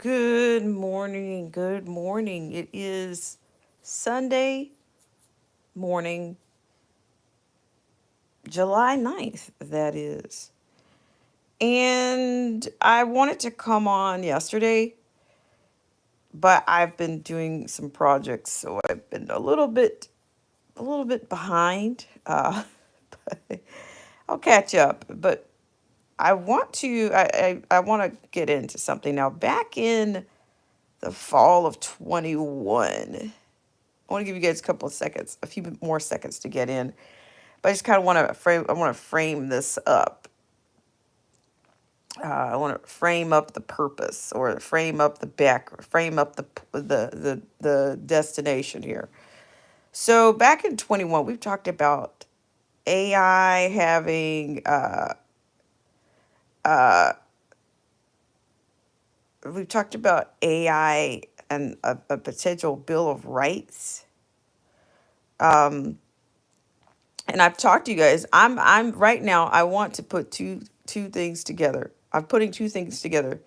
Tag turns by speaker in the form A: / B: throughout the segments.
A: Good morning. Good morning. It is Sunday morning, July 9th, that is. And I wanted to come on yesterday, but I've been doing some projects, so I've been a little bit behind. But I'll catch up. But I want to get into something now. Back in the fall of 21. I want to give you guys a couple of seconds, a few more seconds to get in. But I just kind of want to frame. I want to frame this up. I want to frame up the purpose, or frame up the back, frame up the destination here. So back in 21, we've talked about AI having. Uh, we've talked about AI and a potential Bill of Rights. Um, and I've talked to you guys. I'm right now. I want to put two things together. I'm putting two things together,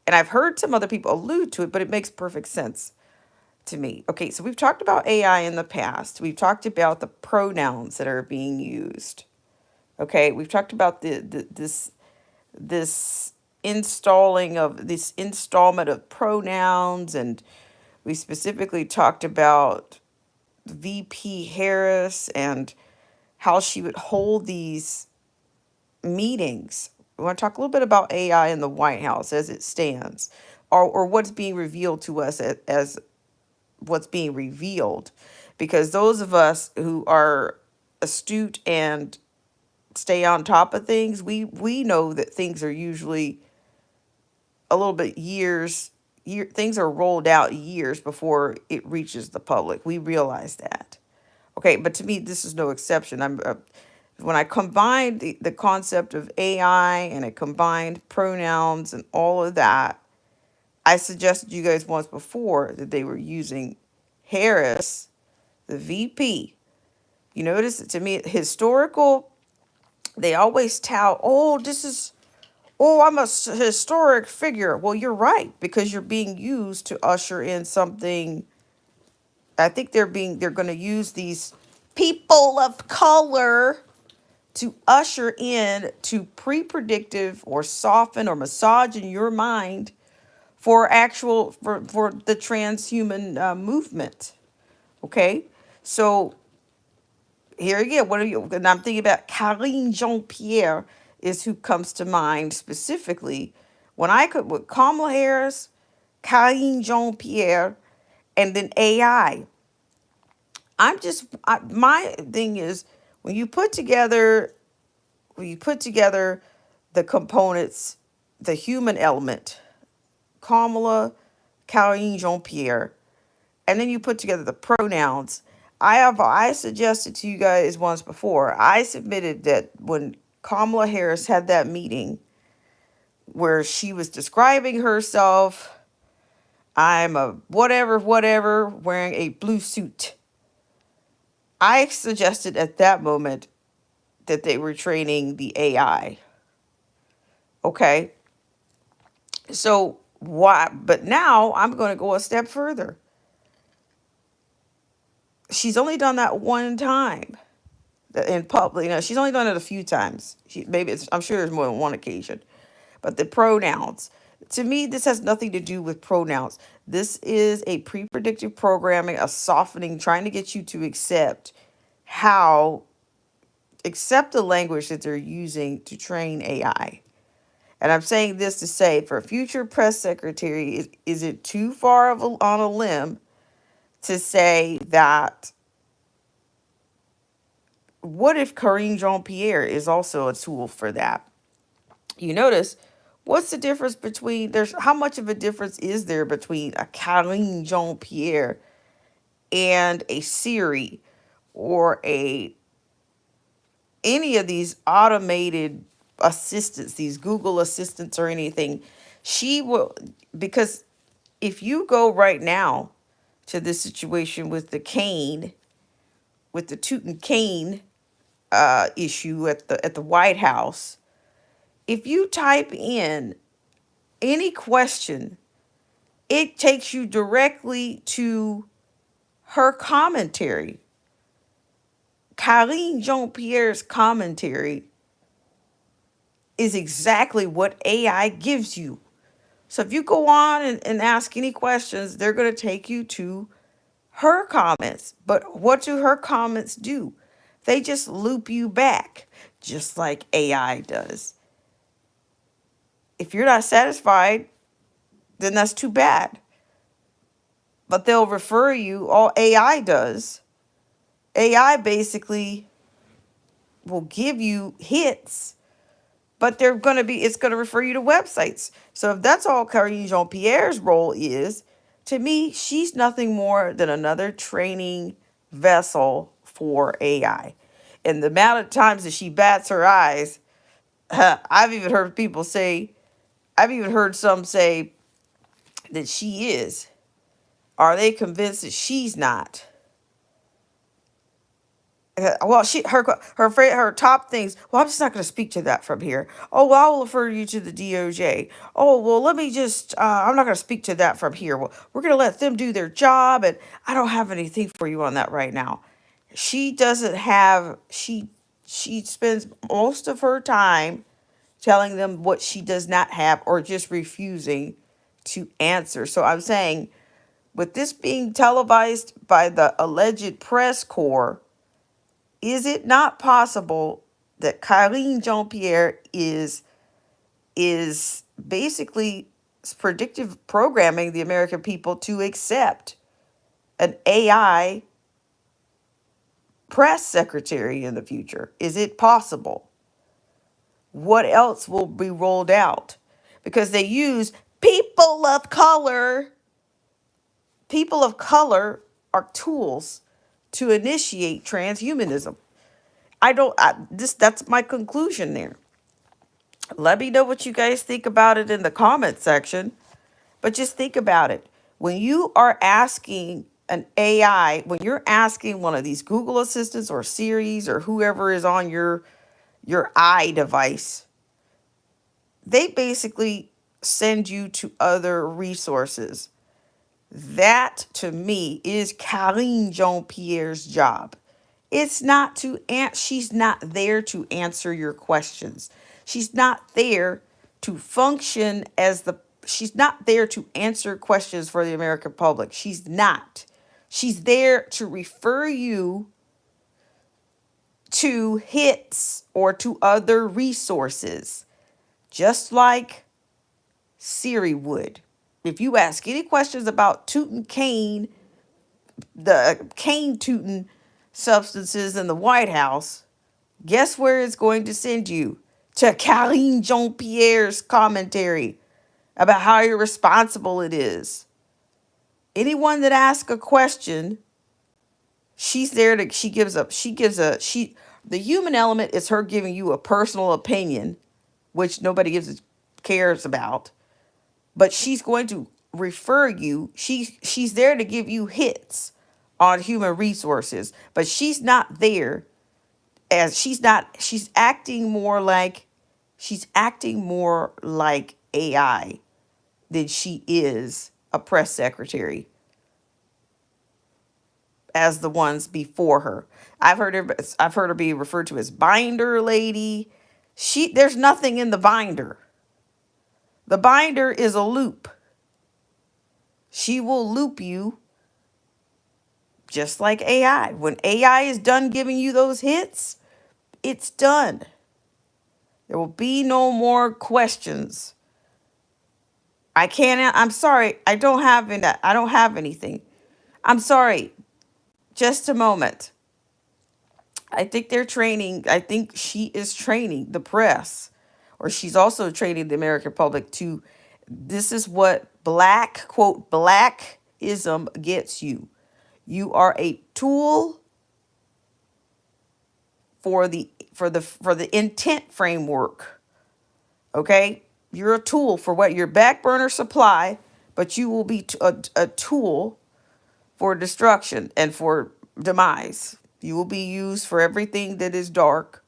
A: and I've heard some other people allude to it, but it makes perfect sense to me. Okay, so we've talked about AI in the past. We've talked about the pronouns that are being used. Okay, we've talked about this installing of this installment of pronouns, and we specifically talked about VP Harris and how she would hold these meetings. We want to talk a little bit about AI in the White House as it stands, or what's being revealed to us as what's being revealed. Because those of us who are astute and stay on top of things, we know that things are usually a little bit things are rolled out years before it reaches the public. We realize that. Okay, but to me, this is no exception. When I combined the concept of AI and I combined pronouns and all of that, I suggested you guys once before that they were using Harris, the VP. You notice to me, historical, they always tout, I'm a historic figure. Well, you're right, because you're being used to usher in something. I think they're going to use these people of color to usher in to pre-predictive or soften or massage in your mind for the transhuman movement. Okay, so here again, what are you? And I'm thinking about Karine Jean-Pierre is who comes to mind specifically when I could with Kamala Harris, Karine Jean-Pierre, and then AI. My thing is when you put together the components, the human element, Kamala, Karine Jean-Pierre, and then you put together the pronouns. I suggested to you guys once before. I submitted that when Kamala Harris had that meeting where she was describing herself, I'm a whatever wearing a blue suit. I suggested at that moment that they were training the AI. Okay? So why but now I'm going to go a step further. She's only done that one time in public. She's only done it a few times. I'm sure there's more than one occasion. But the pronouns, to me, this has nothing to do with pronouns. This is a pre-predictive programming, a softening, trying to get you to how accept the language that they're using to train AI. And I'm saying this to say, for a future press secretary, is it too far on a limb to say that? What if Karine Jean-Pierre is also a tool for that? You notice, what's the difference between how much of a difference is there between a Karine Jean-Pierre and a Siri or a any of these automated assistants, these Google assistants or anything? She will, because if you go right now to this situation with the cane, with the Tutankhamun issue at the White House, if you type in any question it takes you directly to her commentary. Karine Jean-Pierre's commentary is exactly what AI gives you. So if you go on and ask any questions, they're going to take you to her comments. But what do her comments do? They just loop you back, just like AI does. If you're not satisfied, then that's too bad. But they'll refer you, all AI does. AI basically will give you hits, but it's going to refer you to websites. So if that's all Karine Jean-Pierre's role is, to me, she's nothing more than another training vessel for AI. And the amount of times that she bats her eyes, I've even heard people say, I've even heard some say that she is. Are they convinced that she's not? Well, her top things. Well, I'm just not going to speak to that from here. Oh, well, I will refer you to the DOJ. Oh, well, let me just. I'm not going to speak to that from here. Well, we're going to let them do their job, and I don't have anything for you on that right now. She doesn't have. She spends most of her time telling them what she does not have, or just refusing to answer. So I'm saying, with this being televised by the alleged press corps, is it not possible that Karine Jean-Pierre is basically predictive programming the American people to accept an AI press secretary in the future? Is it possible? What else will be rolled out? Because they use people of color. People of color are tools to initiate transhumanism. That's my conclusion there. Let me know what you guys think about it in the comment section. But just think about it. When you are asking an AI, when you're asking one of these Google Assistants or Siris or whoever is on your i device, they basically send you to other resources. That, to me, is Karine Jean-Pierre's job. It's not to she's not there to answer your questions. She's not there to function as she's not there to answer questions for the American public. She's not. She's there to refer you to hits or to other resources, just like Siri would. If you ask any questions about Tutankhamun, the cane tootin' substances in the White House, guess where it's going to send you? To Karine Jean-Pierre's commentary about how irresponsible it is. Anyone that asks a question, the human element is her giving you a personal opinion, which nobody cares about. But she's going to refer you. She's there to give you hits on human resources, but she's not there she's acting more like AI than she is a press secretary as the ones before her. I've heard her be referred to as binder lady. There's nothing in the binder. The binder is a loop. She will loop you just like AI. When AI is done giving you those hits, it's done. There will be no more questions. I'm sorry. I don't have anything. I'm sorry. Just a moment. I think she is training the press, or she's also training the American public this is what quote, blackism gets you. You are a tool for the intent framework. Okay? You're a tool for what your back burner supply, but you will be a tool for destruction and for demise. You will be used for everything that is dark.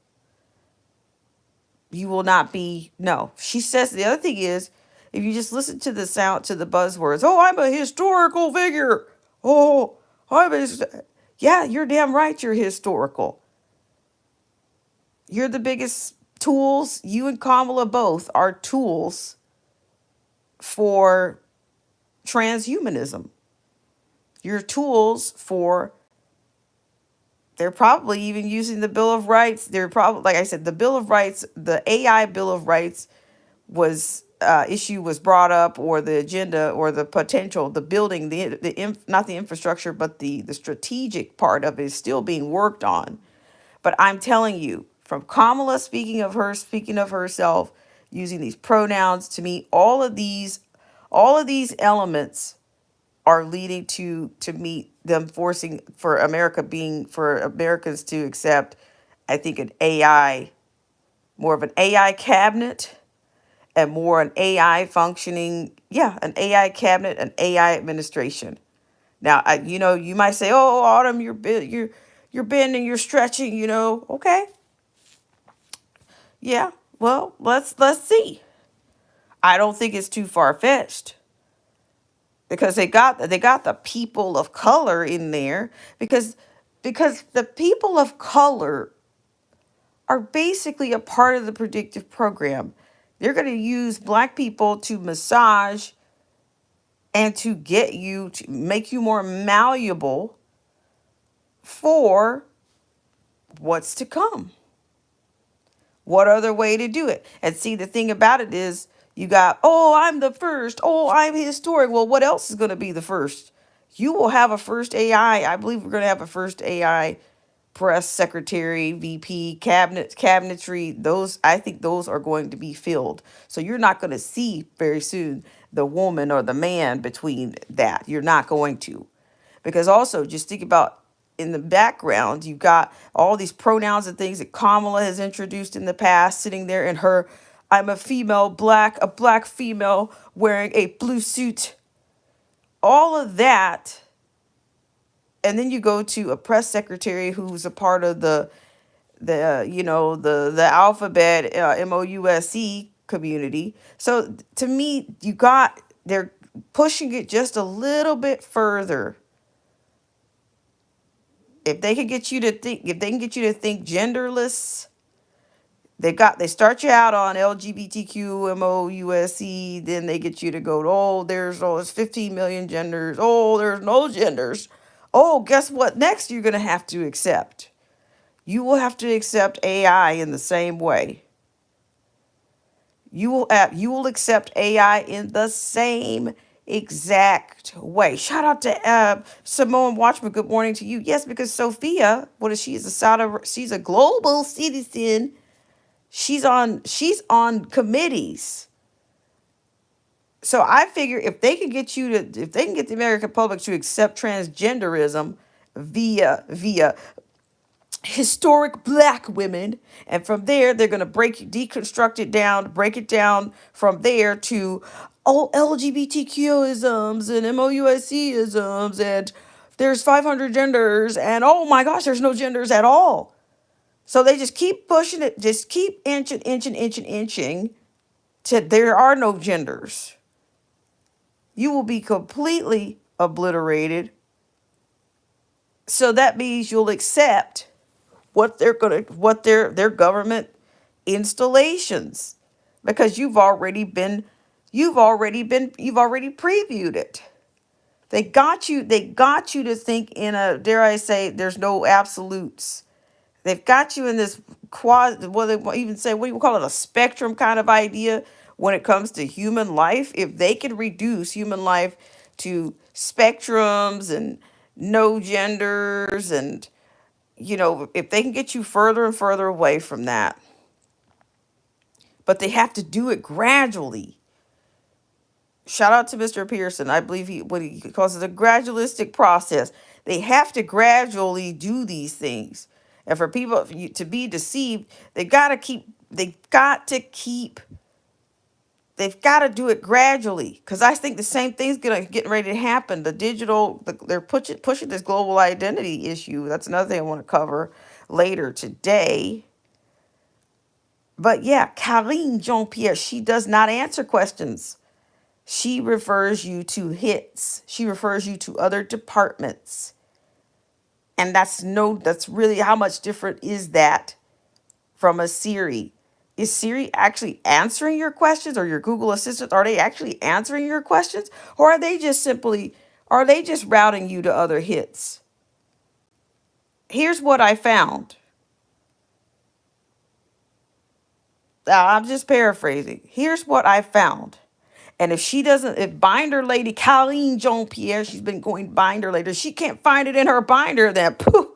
A: You will not be, no. She says the other thing is, If you just listen to the sound, to the buzzwords, oh, I'm a historical figure. Oh, I'm a, yeah, you're damn right. You're historical. You're the biggest tools. You and Kamala both are tools for transhumanism. You're tools for, they're probably even using the Bill of Rights. They're probably, like I said, the Bill of Rights, the AI Bill of Rights was issue was brought up, or the agenda, or the potential, the building, not the infrastructure, but the strategic part of it is still being worked on. But I'm telling you, from Kamala speaking of herself, using these pronouns, to me, all of these elements are leading to meet them forcing for Americans to accept, I think, an AI, more of an AI cabinet, and more an AI functioning, yeah, an AI cabinet, an AI administration. Now, you might say, "Oh, Autumn, you're bending, you're stretching," Okay, yeah. Well, let's see. I don't think it's too far fetched, because they got the people of color in there, because the people of color are basically a part of the predictive program. They're going to use black people to massage and to get you to make you more malleable for what's to come. What other way to do it? And see, the thing about it is, you got, oh, I'm the first. Oh, I'm historic. Well, what else is going to be the first? You will have a first AI. I believe we're going to have a first AI press secretary, VP, cabinetry. Those, I think those are going to be filled. So you're not going to see very soon the woman or the man between that. You're not going to. Because also, just think about, in the background, you've got all these pronouns and things that Kamala has introduced in the past, sitting there in her, I'm a female, a black female wearing a blue suit, all of that. And then you go to a press secretary who's a part of the alphabet, MOUSE community. So to me, they're pushing it just a little bit further. If they can get you to think genderless, they start you out on LGBTQ MOUSE, then they get you to go, there's 15 million genders. Oh, there's no genders. Oh, guess what? Next, you're gonna have to accept. You will have to accept AI in the same way. You will accept AI in the same exact way. Shout out to Simone Watchman. Good morning to you. Yes, because Sophia, what is she? She's a global citizen. She's on committees. So I figure if they can get the American public to accept transgenderism via historic black women, and from there they're going to deconstruct it down, break it down from there to all LGBTQ-isms and MOUSE-isms, and there's 500 genders, and oh my gosh, there's no genders at all. So they just keep pushing it, just keep inching to there are no genders. You will be completely obliterated. So that means you'll accept what their government installations, because you've already previewed it. They got you to think in a, dare I say, there's no absolutes. They've got you in this what do you call it, a spectrum kind of idea when it comes to human life. If they can reduce human life to spectrums and no genders, and if they can get you further and further away from that, but they have to do it gradually. Shout out to Mr. Pearson. I believe what he calls it a gradualistic process. They have to gradually do these things. And for people to be deceived, they've got to do it gradually. Because I think the same thing's getting ready to happen. They're pushing this global identity issue. That's another thing I want to cover later today. But yeah, Karine Jean-Pierre, she does not answer questions. She refers you to hits. She refers you to other departments. And that's really, how much different is that from a Siri? Is Siri actually answering your questions, or your Google Assistant? Are they actually answering your questions? Or are they just routing you to other hits? Here's what I found. I'm just paraphrasing. Here's what I found. And if she doesn't, if binder lady Colleen Jean Pierre, she's been going binder later, she can't find it in her binder, then poof,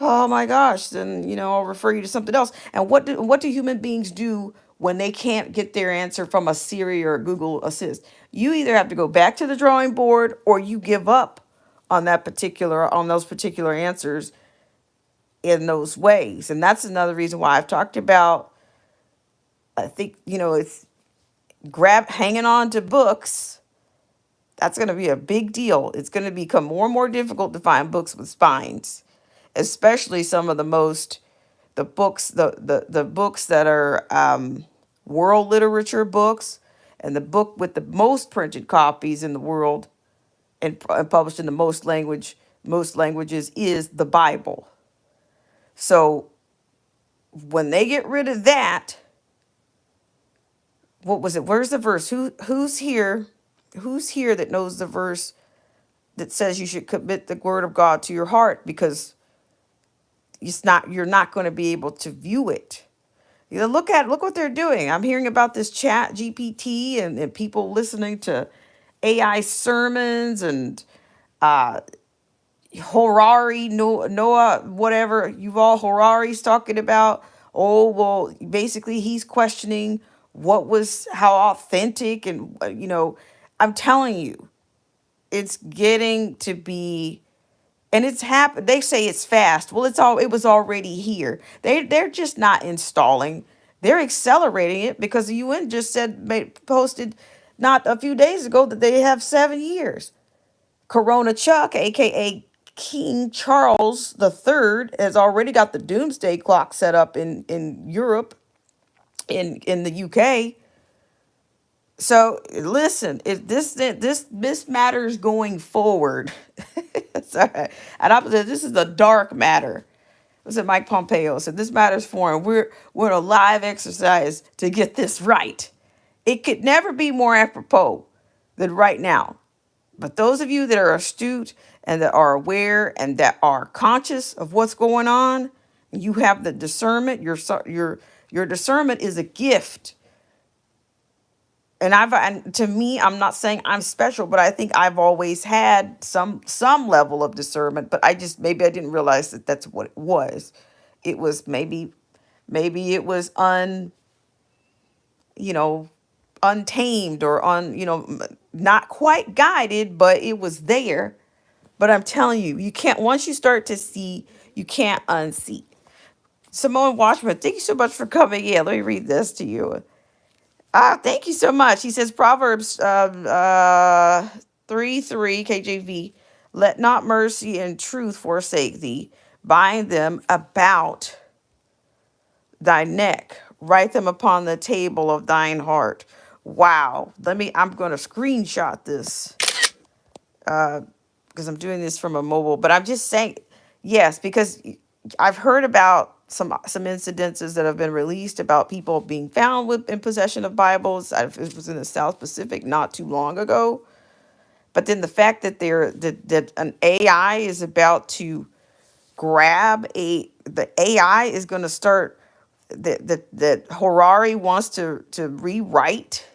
A: oh my gosh, then I'll refer you to something else. And what do human beings do when they can't get their answer from a Siri or a Google Assist? You either have to go back to the drawing board, or you give up on those particular answers in those ways. And that's another reason why I've talked about, I think, it's hanging on to books. That's going to be a big deal. It's going to become more and more difficult to find books with spines, especially some of the books, the books that are world literature books, and the book with the most printed copies in the world, and published in the most languages, is the Bible. So when they get rid of that, what was it? Where's the verse? Who's here? Who's here that knows the verse that says you should commit the word of God to your heart, because you're not going to be able to view it. Look what they're doing. I'm hearing about this chat GPT, and people listening to AI sermons, and uh Noah, whatever, Yuval Harari's talking about. Oh, well, basically he's questioning how authentic, and I'm telling you, it's getting to be, and it's happened. They say it's fast. Well, it was already here. They're just not installing. They're accelerating it, because the UN just posted not a few days ago that they have 7 years. Corona Chuck, aka King Charles III, has already got the doomsday clock set up in Europe, in the UK. So listen, if this matters going forward. Sorry. And this is a dark matter. Was it Mike Pompeo said this matters for him? We're in a live exercise to get this right. It could never be more apropos than right now. But those of you that are astute, and that are aware, and that are conscious of what's going on, you have the discernment. Your discernment is a gift. And to me, I'm not saying I'm special, but I think I've always had some level of discernment. But maybe I didn't realize that that's what it was. It was maybe it was you know untamed, or not quite guided, but it was there. But I'm telling you, you can't, once you start to see, you can't unsee. Simone Washburn, thank you so much for coming in. Let me read this to you. Thank you so much. He says, Proverbs 3:3 KJV, let not mercy and truth forsake thee. Bind them about thy neck. Write them upon the table of thine heart. Wow. I'm going to screenshot this, because I'm doing this from a mobile, but I'm just saying, yes, because I've heard about some incidences that have been released about people being found in possession of Bibles. It was in the South Pacific not too long ago. But then the fact that that an AI is about to the AI is going to start, that Harari wants to rewrite.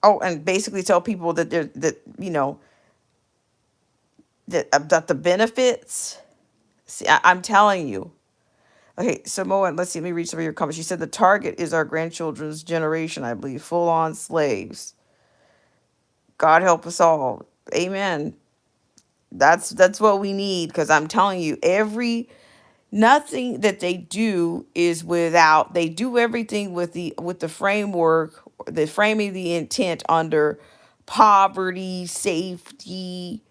A: Oh, and basically tell people that that the benefits. See, I'm telling you. Okay, Samoa, let's see, let me read some of your comments. You said the target is our grandchildren's generation, I believe, full on slaves. God help us all. Amen. That's what we need, because I'm telling you, nothing that they do is without, they do everything with the framework, the framing the intent under poverty, safety.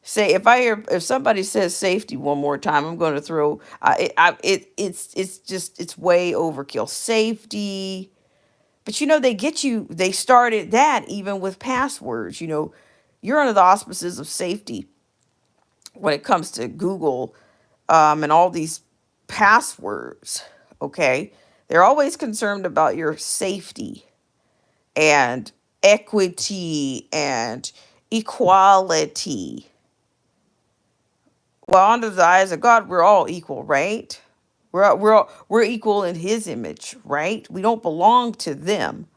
A: If somebody says safety one more time, I'm going to throw it's just, it's way overkill. Safety, But they started that even with passwords. You're under the auspices of safety when it comes to Google, and all these passwords. Okay. They're always concerned about your safety and equity and equality. Well, under the eyes of God, we're all equal, right? We're equal in His image, right? We don't belong to them.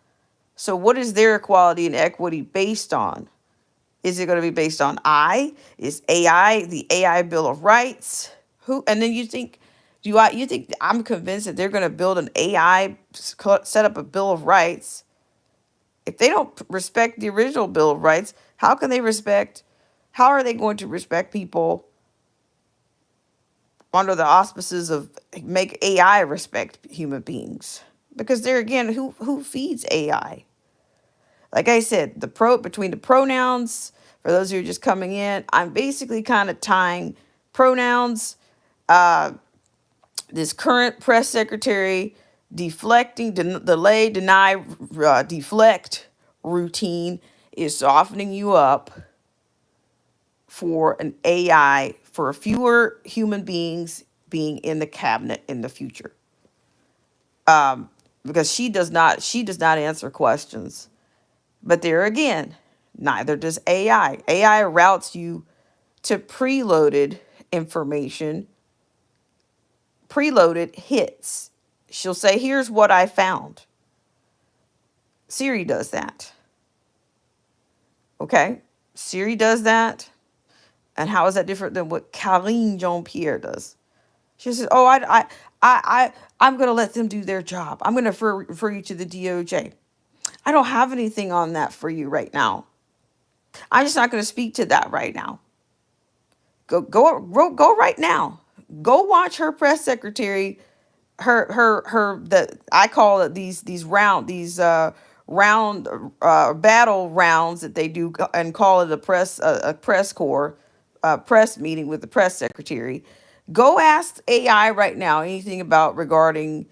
A: So, what is their equality and equity based on? Is it going to be based on I? Is AI the AI Bill of Rights? Who? And then you think I'm convinced that they're going to build an AI, set up a Bill of Rights? If they don't respect the original Bill of Rights, how are they going to respect people under the auspices of make AI respect human beings? Because there again, who feeds AI? Like I said, between the pronouns, for those who are just coming in, I'm basically kind of tying pronouns, uh, this current press secretary deflecting, delay, deny, deflect routine is softening you up for an AI, for fewer human beings being in the cabinet in the future. Because she does not answer questions. But there again, neither does AI. AI routes you to preloaded information, preloaded hits. She'll say, "Here's what I found." Siri does that. Okay? Siri does that. And how is that different than what Karine Jean-Pierre does? She says, "Oh, I'm going to let them do their job. I'm going to refer you to the DOJ. I don't have anything on that for you right now. I'm just not going to speak to that right now. Go right now. Go watch her press secretary, her the I call it these round battle rounds that they do, and call it a press corps, press meeting with the press secretary. Go ask AI right now anything about regarding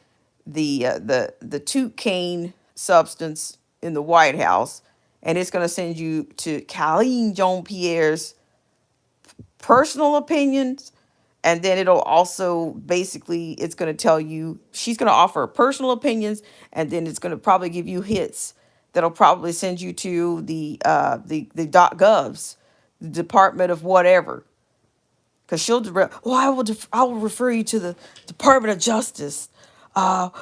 A: the toucan substance in the White House, and it's going to send you to Karine Jean-Pierre's personal opinions. And then it'll also basically, it's going to tell you, she's going to offer personal opinions, and then it's going to probably give you hits that'll probably send you to the .govs, the Department of whatever. Because I will refer you to the Department of Justice.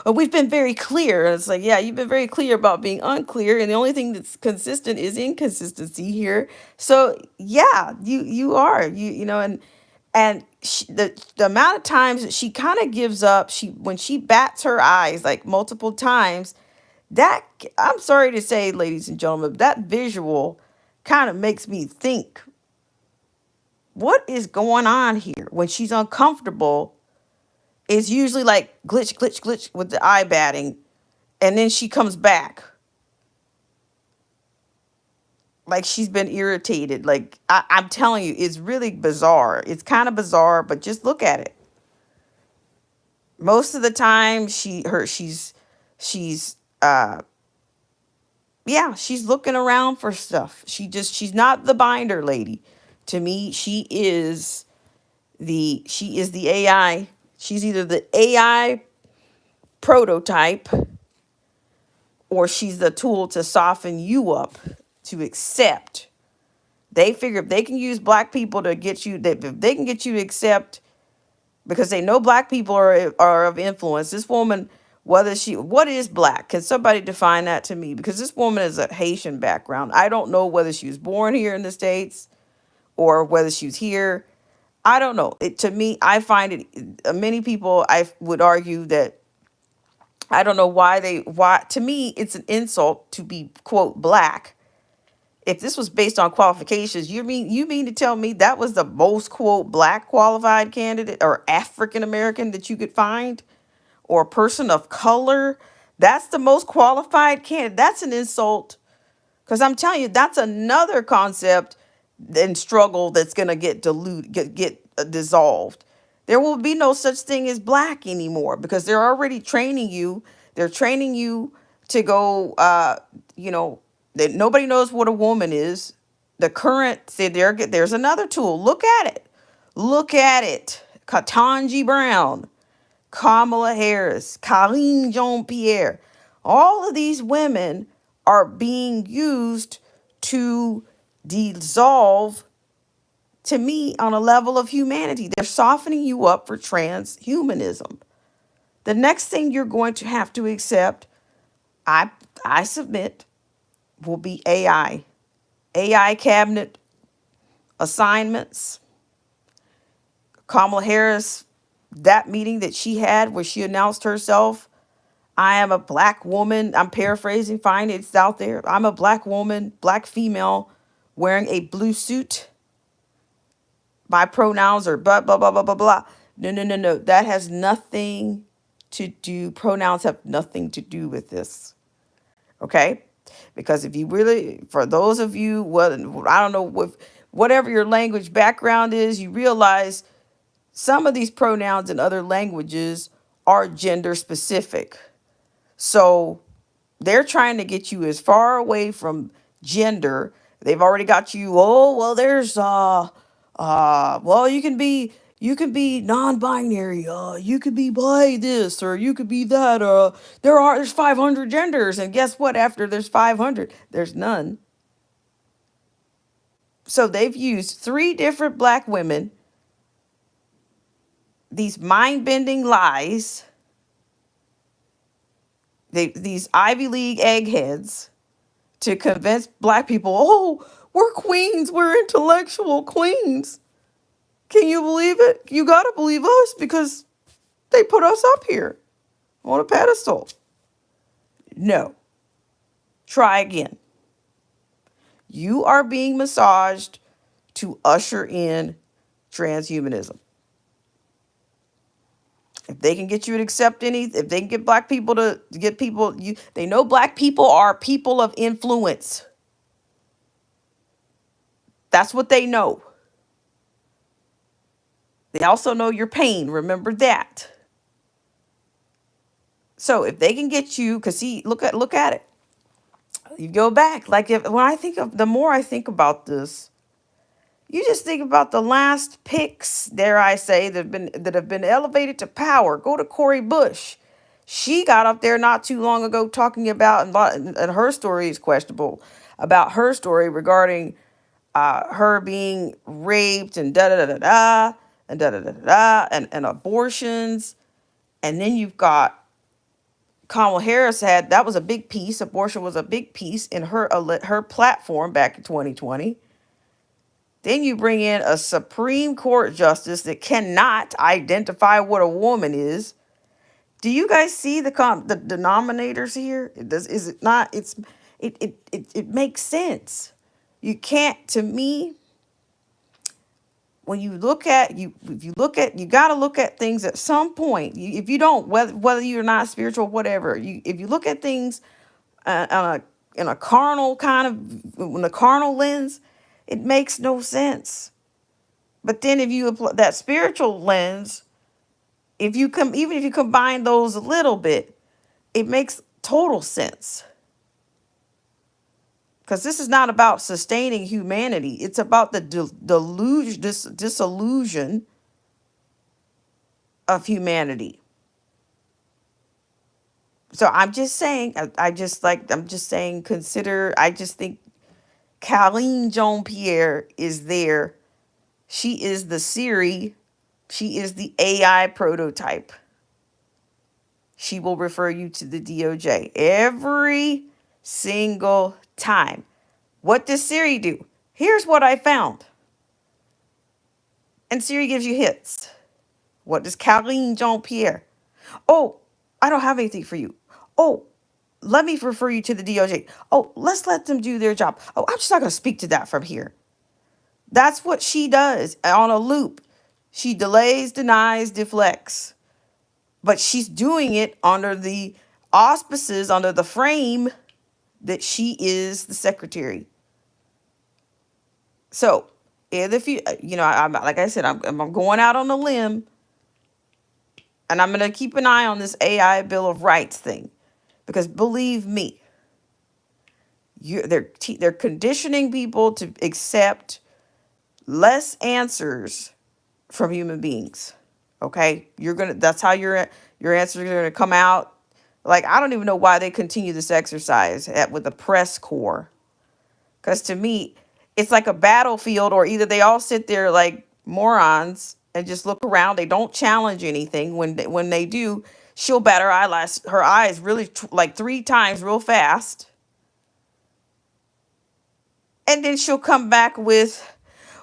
A: We've been very clear. And it's like, yeah, you've been very clear about being unclear, and the only thing that's consistent is inconsistency here. So yeah, you are the amount of times that she kind of gives up, when she bats her eyes like multiple times, that, I'm sorry to say, ladies and gentlemen, that visual kind of makes me think, what is going on here? When she's uncomfortable, it's usually like glitch, glitch, glitch with the eye batting. And then she comes back like she's been irritated. Like I'm telling you, it's really bizarre. It's kind of bizarre, but just look at it. Most of the time she's yeah, she's looking around for stuff. She's not the binder lady. To me, she is the AI. She's either the AI prototype, or she's the tool to soften you up to accept. They figure if they can use black people to get you, if they can get you to accept, because they know black people are of influence. This woman, what is black? Can somebody define that to me? Because this woman is a Haitian background. I don't know whether she was born here in the States or whether she was here. I don't know. To me, I find it, many people, I would argue that, I don't know why, to me, it's an insult to be, quote, black. If this was based on qualifications, you mean to tell me that was the most, quote, black qualified candidate or African American that you could find, or a person of color? That's the most qualified candidate. That's an insult. Because I'm telling you, that's another concept and struggle that's going to get diluted, dissolved. There will be no such thing as black anymore, because they're already training you. They're training you to go, you know, that nobody knows what a woman is. The current, see, there's another tool. Look at it. Look at it. Katanji Brown, Kamala Harris, Colleen Jean Pierre. All of these women are being used to dissolve, to me, on a level of humanity. They're softening you up for transhumanism. The next thing you're going to have to accept, I I submit, will be AI. AI cabinet assignments. Kamala Harris, that meeting that she had where she announced herself, I am a black woman. I'm paraphrasing, fine, it's out there. I'm a black woman, black female, wearing a blue suit. My pronouns are blah, blah, blah, blah, blah, blah. No, no, no, no. That has nothing to do, pronouns have nothing to do with this. Okay? Because if you really, for those of you, well, I don't know, whatever your language background is, you realize some of these pronouns in other languages are gender specific. So they're trying to get you as far away from gender. They've already got you, oh, well, there's well, you can be non-binary, you could be by this or you could be that, there's 500 genders, and guess what? After there's 500, there's none. So they've used three different black women, these mind-bending lies, these Ivy League eggheads, to convince black people, oh, we're queens, we're intellectual queens. Can you believe it? You got to believe us because they put us up here on a pedestal. No. Try again. You are being massaged to usher in transhumanism. If they can get you to accept if they can get black people to get people, they know black people are people of influence. That's what they know. They also know your pain. Remember that. So if they can get you, because see, look at it. You go back. Like the more I think about this, you just think about the last picks, dare I say, that have been elevated to power. Go to Cori Bush. She got up there not too long ago talking about, and her story is questionable, about her story regarding her being raped and da da da da da and da da da da and abortions. And then you've got Kamala Harris that was a big piece. Abortion was a big piece in her platform back in 2020. Then you bring in a Supreme Court justice that cannot identify what a woman is. Do you guys see the denominators here? Is it not? It makes sense. You can't, to me, when you look at you got to look at things at some point. If you don't, whether you're not spiritual, whatever, if you look at things in a carnal kind of, in a carnal lens, it makes no sense. But then if you apply that spiritual lens, even if you combine those a little bit, it makes total sense. Because this is not about sustaining humanity. It's about the disillusion of humanity. So I'm just saying, I'm just saying, I just think Colleen Jean Pierre is there. She is the Siri. She is the AI prototype. She will refer you to the DOJ every single time. What does Siri do? Here's what I found. And Siri gives you hits. What does Colleen Jean Pierre? Oh, I don't have anything for you. Oh, let me refer you to the DOJ. Oh, let's let them do their job. Oh, I'm just not going to speak to that from here. That's what she does on a loop. She delays, denies, deflects. But she's doing it under the auspices, under the frame that she is the secretary. So, if I'm like I said, I'm going out on a limb, and I'm going to keep an eye on this AI Bill of Rights thing. Because believe me, they're conditioning people to accept less answers from human beings. Okay, that's how your answers are gonna come out. Like, I don't even know why they continue this exercise with the press corps. Because to me, it's like a battlefield, or either they all sit there like morons and just look around. They don't challenge anything. When they do, she'll bat her eyes really like 3 times real fast, and then she'll come back with,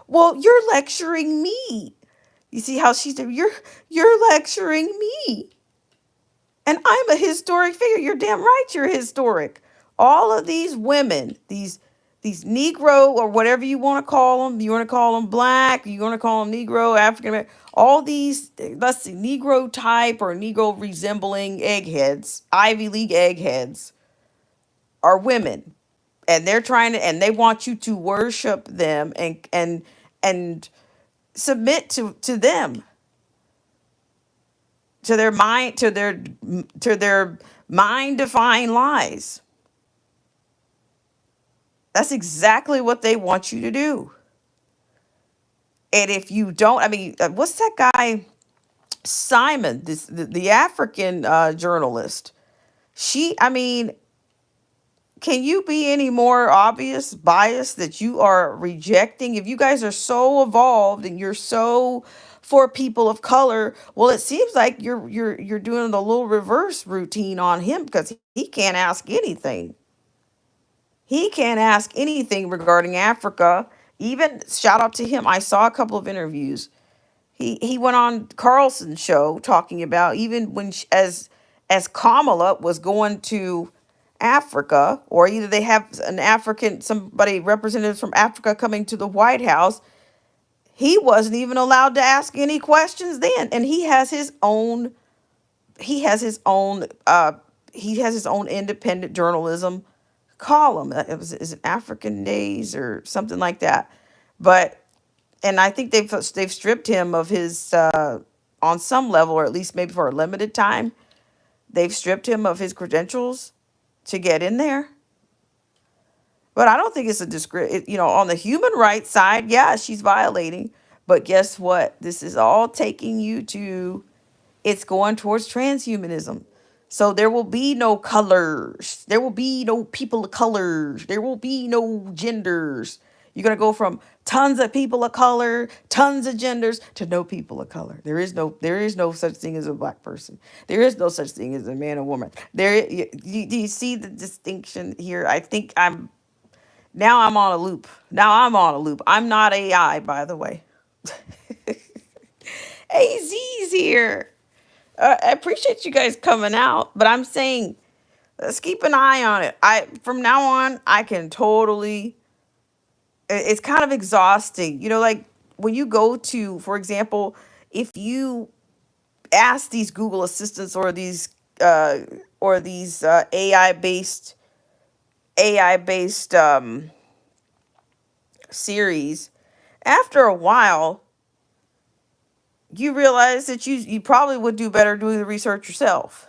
A: "Well, you're lecturing me." You see how she's doing? You're lecturing me. And I'm a historic figure. You're damn right you're historic. All of these women, these Negro, or whatever you want to call them, you want to call them black, you want to call them Negro, African American, all these, let's see, Negro type or Negro resembling eggheads, Ivy League eggheads, are women. And and they want you to worship them and submit to them, to their mind, to their mind defying lies. That's exactly what they want you to do. And if you don't, I mean, what's that guy, Simon, the African journalist? I mean, can you be any more obvious bias that you are rejecting? If you guys are so evolved and you're so for people of color, well, it seems like you're doing a little reverse routine on him, because he can't ask anything. He can't ask anything regarding Africa. Even shout out to him. I saw a couple of interviews. He went on Carlson's show talking about, even when as Kamala was going to Africa, or either they have somebody representatives from Africa coming to the White House, he wasn't even allowed to ask any questions then. And he has his own independent journalism column. Is it African Days or something like that? But and I think they've stripped him of his on some level, or at least maybe for a limited time, they've stripped him of his credentials to get in there. But I don't think it's on the human rights side, yeah, she's violating. But guess what? This is all taking you to, it's going towards transhumanism. So there will be no colors. There will be no people of colors. There will be no genders. You're going to go from tons of people of color, tons of genders, to no people of color. There is no such thing as a black person. There is no such thing as a man or woman. Do you see the distinction here? I think I'm on a loop. Now I'm on a loop. I'm not AI, by the way. AZ's here. I appreciate you guys coming out, but I'm saying, let's keep an eye on it. From now on, I can totally. It's kind of exhausting, like when you go to, for example, if you ask these Google assistants, uh, or these AI based series, after a while, you realize that you probably would do better doing the research yourself.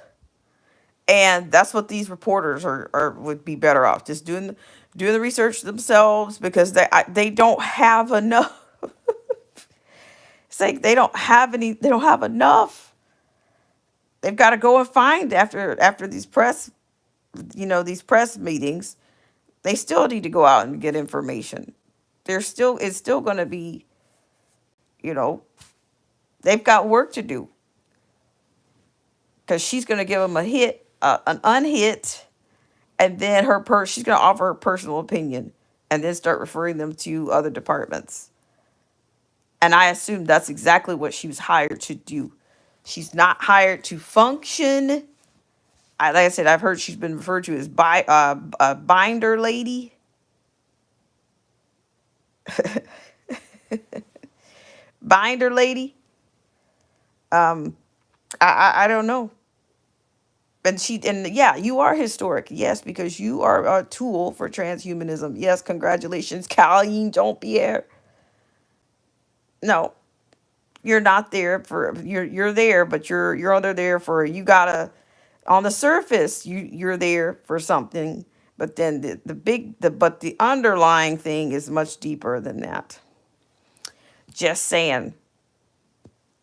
A: And that's what these reporters would be better off just doing the research themselves, because they don't have enough. It's like they don't have enough. They've got to go and find, after these press meetings. They still need to go out and get information. It's still going to be, you know they've got work to do, because she's going to give them a hit, an unhit, and then she's going to offer her personal opinion, and then start referring them to other departments. And I assume that's exactly what she was hired to do. She's not hired to function. Like I said, I've heard she's been referred to as a binder lady. Binder lady. I don't know. And yeah, you are historic. Yes, because you are a tool for transhumanism. Yes, congratulations, Colleen Jean Pierre. No, you're not there for you're there, but you're under there for, you gotta On the surface, you're there for something, but then the underlying thing is much deeper than that. Just saying.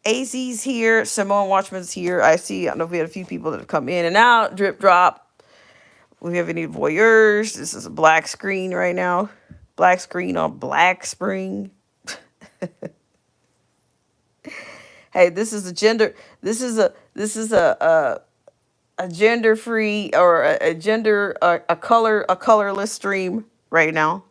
A: AZ's here, Simone Watchman's here. I don't know if we had a few people that have come in and out, drip drop. We have any voyeurs. This is a black screen right now. Black screen on Black Spring. Hey, this is a gender. This is a gender free or a gender a colorless stream right now.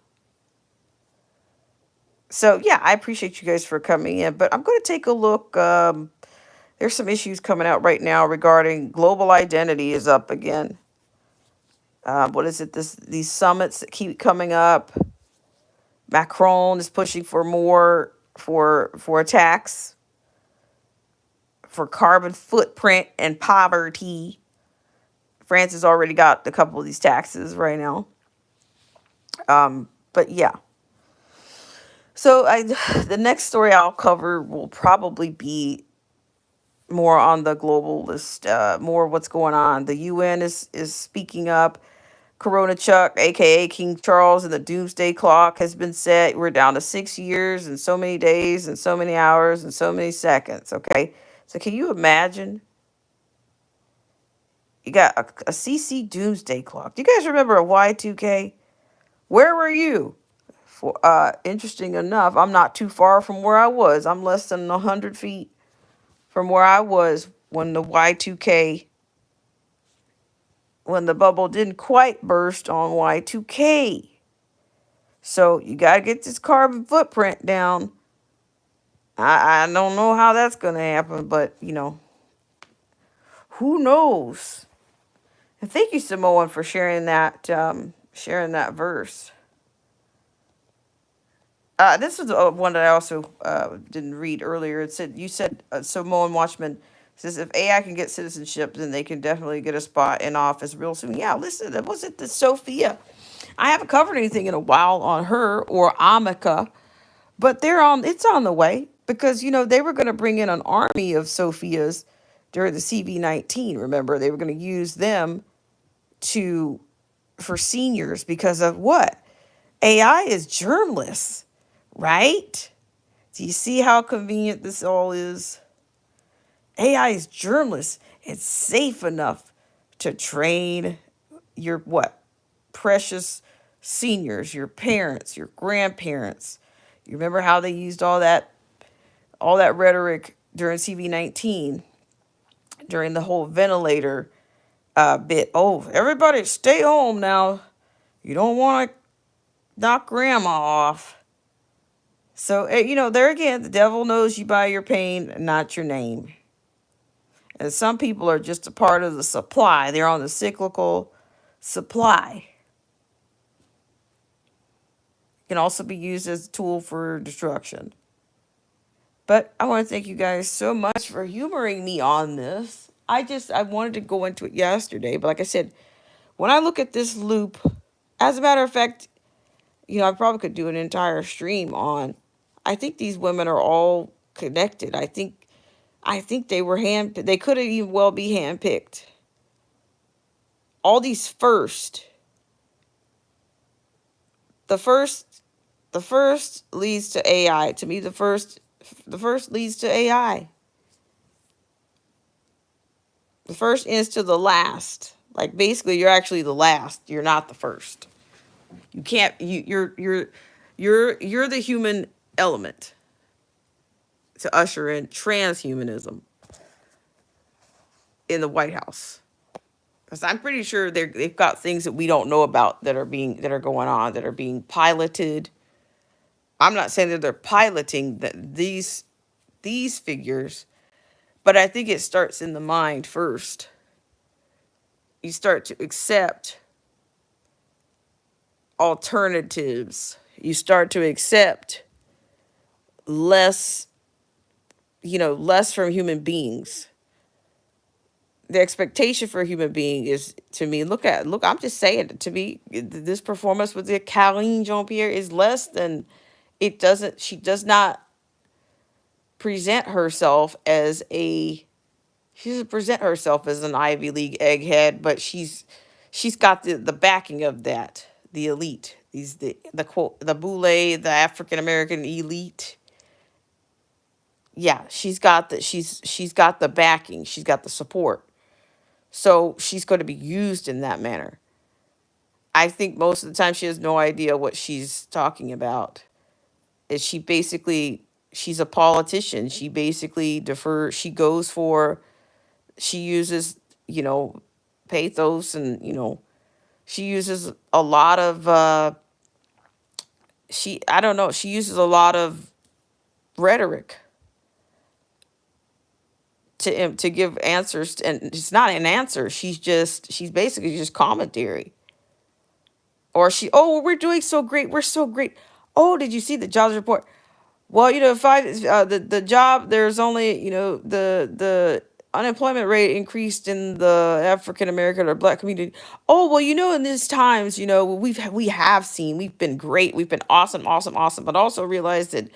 A: So yeah, I appreciate you guys for coming in, but I'm going to take a look. There's some issues coming out right now regarding global identity is up again. What is it? These summits that keep coming up. Macron is pushing for more for a tax for carbon footprint and poverty. France has already got a couple of these taxes right now. But yeah. So the next story I'll cover will probably be more on the global list, more what's going on. The UN is speaking up. Corona Chuck, aka King Charles, and the doomsday clock has been set. We're down to 6 years and so many days and so many hours and so many seconds. Okay. So can you imagine? You got a CC doomsday clock. Do you guys remember a Y2K? Where were you? For interesting enough, I'm not too far from where I was. I'm less than 100 feet from where I was when the Y2K, when the bubble didn't quite burst on Y2K. So you got to get this carbon footprint down. I don't know how that's going to happen, but, who knows? And thank you, Samoan, for sharing that verse. This was one that I also didn't read earlier. You said Samoan Watchman says if AI can get citizenship, then they can definitely get a spot in office real soon. Yeah, listen, was it the Sophia? I haven't covered anything in a while on her or Amika, but it's on the way because they were going to bring in an army of Sophias during the CV-19. Remember, they were going to use them for seniors because of what? AI is germless, right? Do you see how convenient this all is? AI is germless. It's safe enough to train your precious seniors, your parents, your grandparents. You remember how they used all that rhetoric during CV-19, during the whole ventilator bit. Oh, everybody stay home now. You don't want to knock grandma off. So, there again, the devil knows you by your pain, not your name. And some people are just a part of the supply. They're on the cyclical supply. It can also be used as a tool for destruction. But I want to thank you guys so much for humoring me on this. I wanted to go into it yesterday, but like I said, when I look at this loop, as a matter of fact, I probably could do an entire stream on. I think these women are all connected. I think they were they could have even well be handpicked. All these the first leads to AI. To me, the first leads to AI. The first ends to the last. Like basically, you're actually the last. You're not the first. You can't. You're the human element to usher in transhumanism in the White House. Because I'm pretty sure they've got things that we don't know about that are going on, that are being piloted. I'm not saying that they're piloting these figures, but I think it starts in the mind first. You start to accept alternatives. You start to accept less from human beings. The expectation for a human being is, to me, I'm just saying, to me, this performance with the Caroline Jean-Pierre is less than, she does not present herself as a She doesn't present herself as an Ivy League egghead, but she's got the backing of that, the elite. These the quote the boule, the African American elite. Yeah, she's got the backing. She's got the support. So she's going to be used in that manner. I think most of the time she has no idea what she's talking about. Is she basically she's a politician. She basically defers. She goes for. She uses pathos and she uses a lot of she I don't know. She uses a lot of rhetoric to give answers, and it's not an answer. She's basically just commentary. Or oh, well, we're doing so great. We're so great. Oh, did you see the jobs report? Well, if the job, there's only, the unemployment rate increased in the African American or Black community. Oh, well, in these times, we have seen, we've been great, we've been awesome, awesome, awesome, but also realize that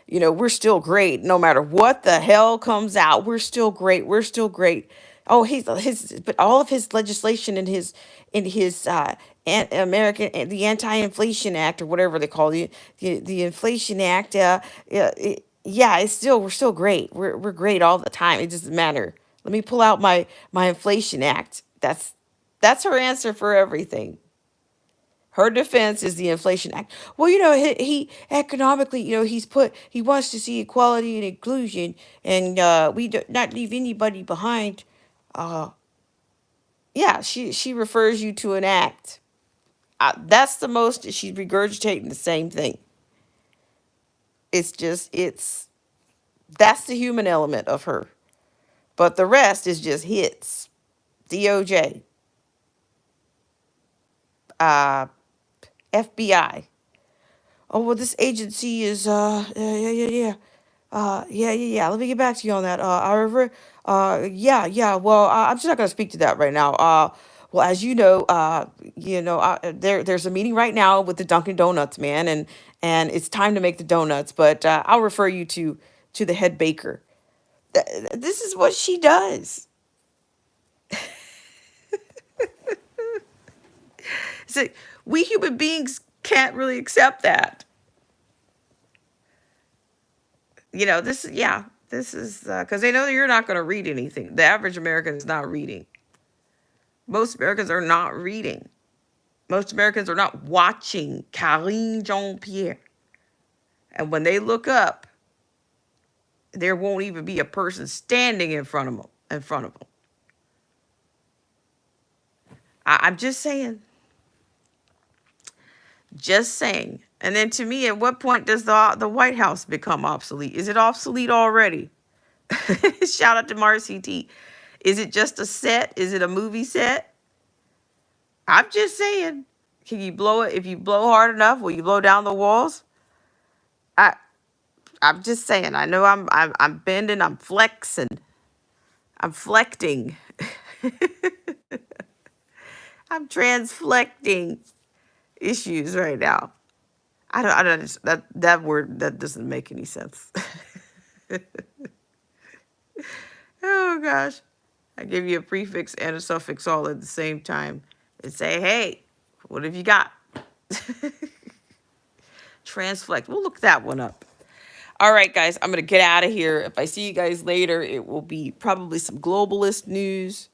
A: we're still great no matter what the hell comes out. We're still great. We're still great. Oh, but all of his legislation in his American the Anti-Inflation Act or whatever they call the Inflation Act. Yeah, it's still we're still great. We're great all the time. It doesn't matter. Let me pull out my Inflation Act. That's her answer for everything. Her defense is the Inflation Act. Well, he economically, he wants to see equality and inclusion, and we do not leave anybody behind. Uh, yeah, she refers you to an act. That's the most she's regurgitating the same thing. It's that's the human element of her, but the rest is just hits. DOJ, uh, FBI. Oh well, this agency is yeah. Yeah. Let me get back to you on that. However, yeah. Well, I'm just not going to speak to that right now. Well, as there's a meeting right now with the Dunkin' Donuts man, and it's time to make the donuts. But I'll refer you to the head baker. This is what she does. So we human beings can't really accept that. This is because they know that you're not going to read anything. The average American is not reading. Most Americans are not reading. Most Americans are not watching Karine Jean-Pierre. And when they look up, there won't even be a person standing in front of them. I'm just saying. Just saying. And then to me, at what point does the White House become obsolete? Is it obsolete already? Shout out to Marcy T. Is it just a set? Is it a movie set? I'm just saying. Can you blow it? If you blow hard enough, will you blow down the walls? I I'm just saying. I know I'm bending. I'm flexing. I'm flecting. I'm transflecting issues right now. I don't that word that doesn't make any sense. Oh gosh. I give you a prefix and a suffix all at the same time and say, hey, what have you got? Transflect. We'll look that one up. All right, guys, I'm going to get out of here. If I see you guys later, it will be probably some globalist news.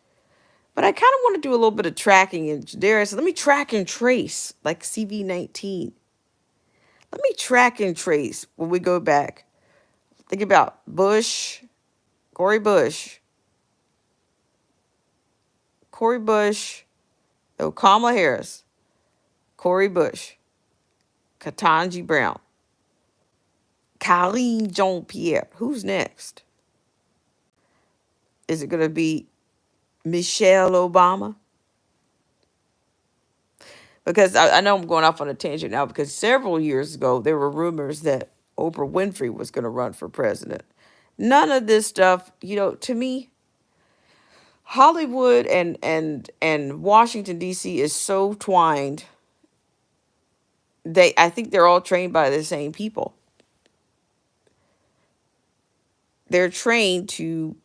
A: But I kind of want to do a little bit of tracking. And Darius, let me track and trace like CV19. Let me track and trace when we go back. Think about Bush, Cori Bush, Kamala Harris, Cori Bush, Ketanji Brown, Karine Jean-Pierre. Who's next? Is it going to be Michelle Obama? Because I know I'm going off on a tangent now, because several years ago, there were rumors that Oprah Winfrey was going to run for president. None of this stuff, to me, Hollywood and Washington, D.C. is so twined. I think they're all trained by the same people. They're trained to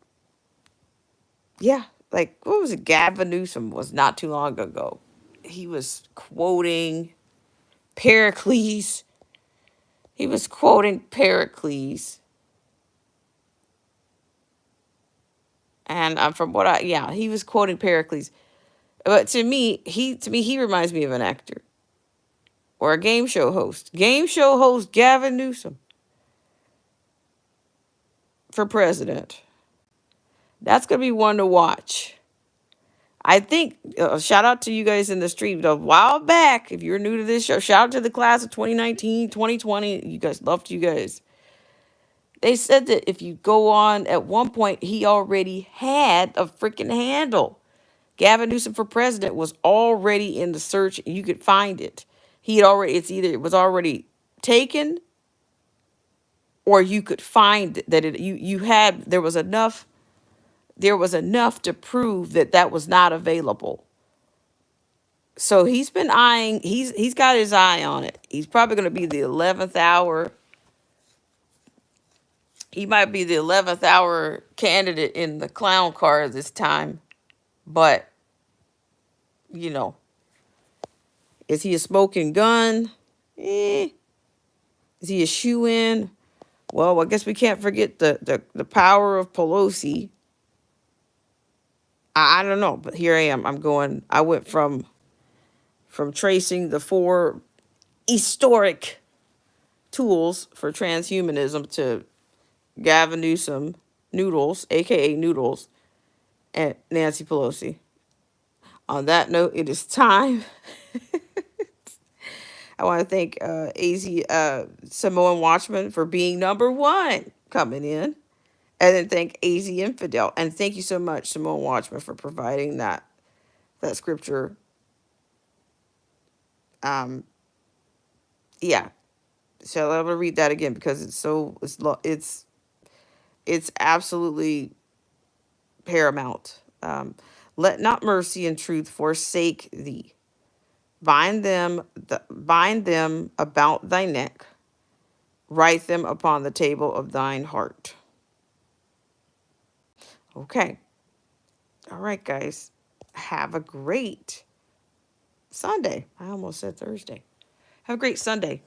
A: Yeah, like what was it? Gavin Newsom was not too long ago. He was quoting Pericles. He was quoting Pericles, and from what yeah, he was quoting Pericles. But to me, he reminds me of an actor or a game show host. Game show host Gavin Newsom for president. That's gonna be one to watch. I think shout out to you guys in the street a while back. If you're new to this show, shout out to the class of 2019, 2020. You guys, loved you guys. They said that if you go on at one point, he already had a freaking handle. Gavin Newsom for president was already in the search. You could find it. He had already, it's either it was already taken or you could find that you had, there was enough to prove that that was not available. So he's been eyeing, he's got his eye on it. He's probably going to be the 11th hour. He might be the 11th hour candidate in the clown car this time. But, you know, is he a smoking gun? Eh. Is he a shoe-in? Well, I guess we can't forget the power of Pelosi. I don't know, but here I am. I went from tracing the four historic tools for transhumanism to Gavin Newsom, Noodles, aka Noodles, and Nancy Pelosi. On that note, it is time. I want to thank Samoan Watchman for being number one coming in. And then thank AZ Infidel. And thank you so much, Samoan Watchman, for providing that scripture. Yeah. So I'm gonna read that again because it's absolutely paramount. Let not mercy and truth forsake thee. Bind them about thy neck. Write them upon the table of thine heart. Okay. All right, guys. Have a great Sunday. I almost said Thursday. Have a great Sunday.